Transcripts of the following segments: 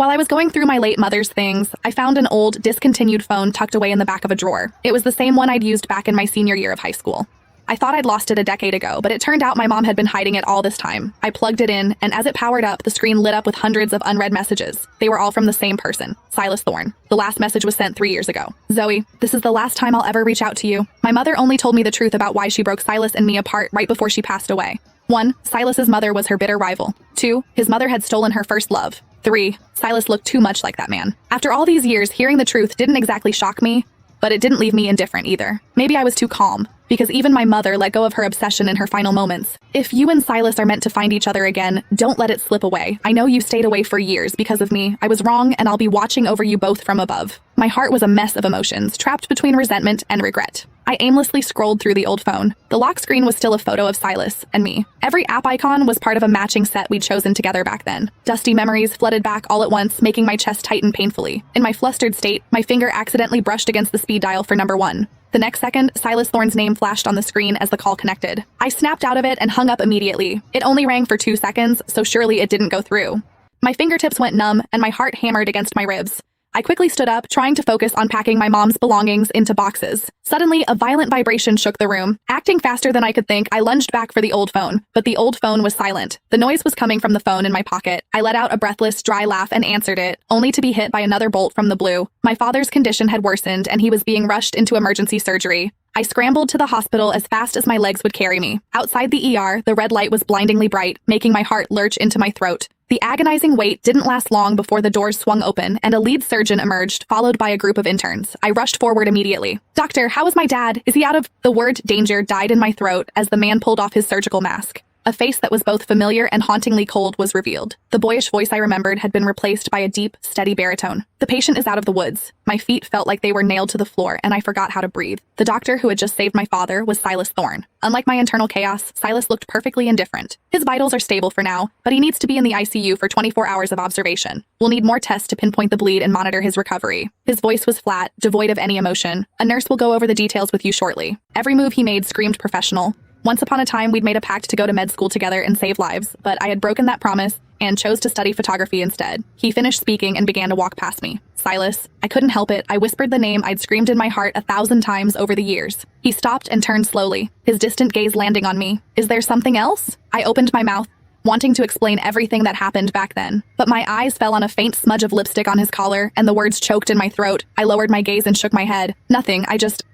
While I was going through my late mother's things, I found an old, discontinued phone tucked away in the back of a drawer. It was the same one I'd used back in my senior year of high school. I thought I'd lost it a decade ago, but it turned out my mom had been hiding it all this time. I plugged it in, and as it powered up, the screen lit up with hundreds of unread messages. They were all from the same person, Silas Thorne. The last message was sent 3 years ago. Zoe, this is the last time I'll ever reach out to you. My mother only told me the truth about why she broke Silas and me apart right before she passed away. 1. Silas's mother was her bitter rival. 2. His mother had stolen her first love. 3. Silas looked too much like that man. After all these years, hearing the truth didn't exactly shock me, but it didn't leave me indifferent either. Maybe I was too calm, because even my mother let go of her obsession in her final moments. If you and Silas are meant to find each other again, don't let it slip away. I know you stayed away for years because of me. I was wrong, and I'll be watching over you both from above. My heart was a mess of emotions, trapped between resentment and regret. I aimlessly scrolled through the old phone. The lock screen was still a photo of Silas and me. Every app icon was part of a matching set we'd chosen together back then. Dusty memories flooded back all at once, making my chest tighten painfully. In my flustered state, my finger accidentally brushed against the speed dial for number 1. The next second, Silas Thorne's name flashed on the screen as the call connected. I snapped out of it and hung up immediately. It only rang for 2 seconds, so surely it didn't go through. My fingertips went numb, and my heart hammered against my ribs. I quickly stood up, trying to focus on packing my mom's belongings into boxes. Suddenly, a violent vibration shook the room. Acting faster than I could think, I lunged back for the old phone, but the old phone was silent. The noise was coming from the phone in my pocket. I let out a breathless, dry laugh and answered it, only to be hit by another bolt from the blue. My father's condition had worsened, and he was being rushed into emergency surgery. I scrambled to the hospital as fast as my legs would carry me. Outside the ER, the red light was blindingly bright, making my heart lurch into my throat. The agonizing wait didn't last long before the doors swung open and a lead surgeon emerged, followed by a group of interns. I rushed forward immediately. "Doctor, how is my dad? Is he out of—" The word danger died in my throat as the man pulled off his surgical mask. A face that was both familiar and hauntingly cold was revealed. The boyish voice I remembered had been replaced by a deep, steady baritone. "The patient is out of the woods." My feet felt like they were nailed to the floor, and I forgot how to breathe. The doctor who had just saved my father was Silas Thorne. Unlike my internal chaos, Silas looked perfectly indifferent. His vitals are stable for now, but he needs to be in the ICU for 24 hours of observation. We'll need more tests to pinpoint the bleed and monitor his recovery. His voice was flat, devoid of any emotion. "A nurse will go over the details with you shortly." Every move he made screamed professional. Once upon a time, we'd made a pact to go to med school together and save lives, but I had broken that promise and chose to study photography instead. He finished speaking and began to walk past me. "Silas." I couldn't help it. I whispered the name I'd screamed in my heart 1,000 times over the years. He stopped and turned slowly, his distant gaze landing on me. "Is there something else?" I opened my mouth, wanting to explain everything that happened back then. But my eyes fell on a faint smudge of lipstick on his collar, and the words choked in my throat. I lowered my gaze and shook my head. "Nothing,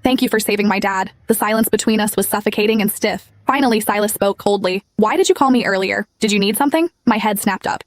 thank you for saving my dad." The silence between us was suffocating and stiff. Finally, Silas spoke coldly. "Why did you call me earlier? Did you need something?" My head snapped up.